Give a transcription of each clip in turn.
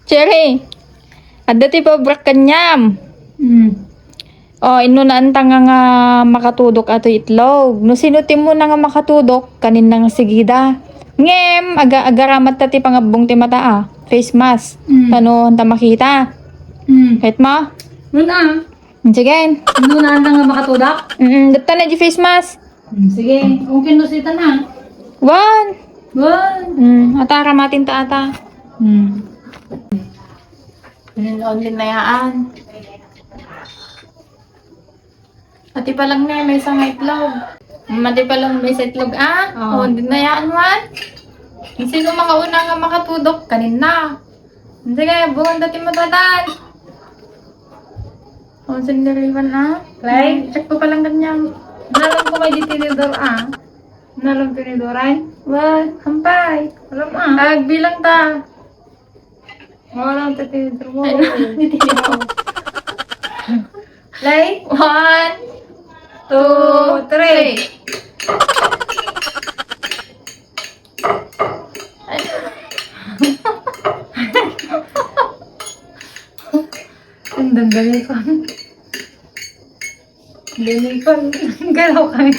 Cherry, ada ti pabrak kanyam. Oh, ino na antang nga makatudok ato itlog. No sinutim mo na nga makatudok, kanin nga sigida. Ngem, agaramat ta ti pangabong ti mata face mask. Tano, hanta makita. Kahit mo? Muna. Sige. Ano na nga makatudak? Data na di face mask. Sige. Okay no sita na. One. Wow. Ata, ramatin ta ata. Online na yaan. Ati pa lang na, may isang itlog. Mati pa lang may sa itlog, Oo. hindi na yaan man. Sino makauna nga makatudok? Kanina. Sige, buwan dati matatan. Sindiriwan, Right? Check ko pa lang ganyan. Nalang ko may ditinidor Nalang tinidoran? Wag, hampay. Alam Agbilang ta. Walang titinidor mo. Ay, nitiniw. Like? 1, 2, 3. Ang dandali ko. Dali ko. Galaw kami.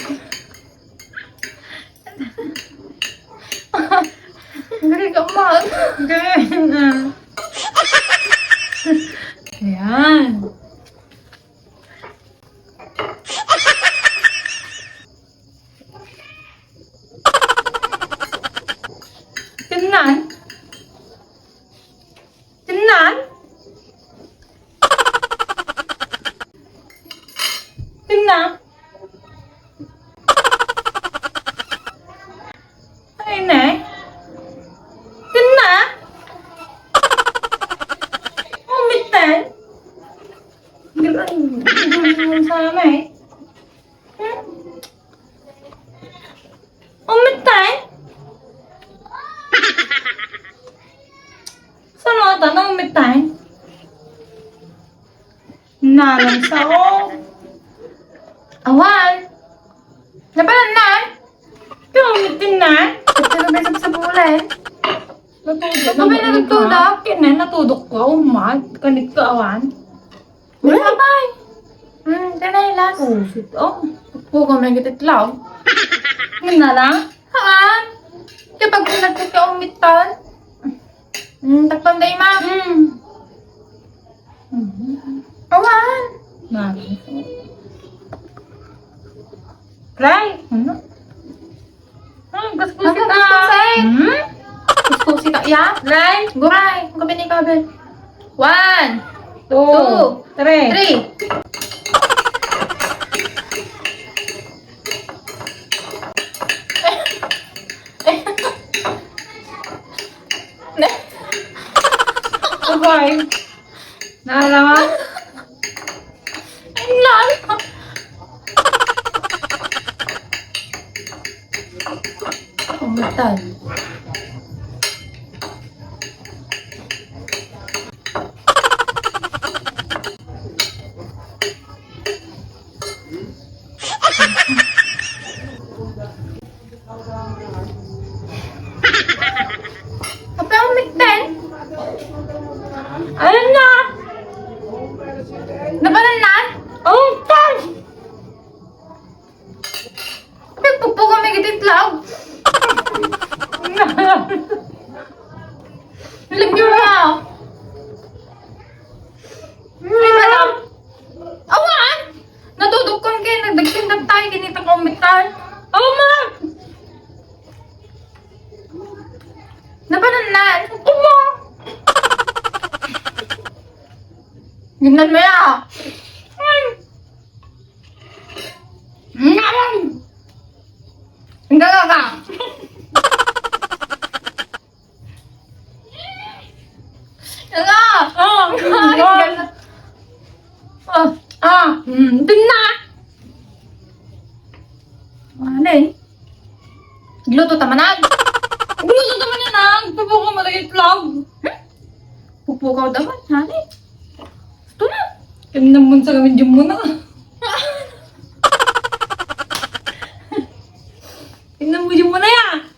Gari ka man. Ganyan na. Ayan. Tinan? Tinan? Tinan? Ay, ne? Tinan? Umitan? Ganun sa amin. Umitan? Saan ata na umitan? Nalang sa o. Awan. Napalan na. Kaya umitin na. Pero may sa bulan. Natudok. Ba't may natutudok? Kaya natudok ko. Umag. Kanit ka awan. May sabay. Tinay Oh, shit. Oh. Huwag may gititlaw. Yun na lang. Haan. Kapag pinagkat ka umitan. Takpan day ma. Awan. Nalang sa o. Cry. Ano? Gaspusin Ano, na. gaspusin? Gusto si ya? Cry. Guray. Ang gabi ni Kabel. 1, 2, 3. 3. Sabay. Naalaman? Ay, lalo. Umitan. Apa yang umitan? Ayun na. Nabalan na? Oh, pan. Nagpupo kami gititlaw. Lagyan mo na. Ay, malam. Awan! Nadudukon kayo. Nagdagtindag tayo. Kinita ka umitan. Oh, ma. Nabalan na. Uma. Gimnan mo ya. Hindi ka. Nga! Tingna! Ano eh? Gluto tamanag? Gusto naman yan Pupo ko malagay vlog. Pupukaw daman, hani? Ito na. Kami naman sa kami dyan muna. Tingnan mo yung mo na yan.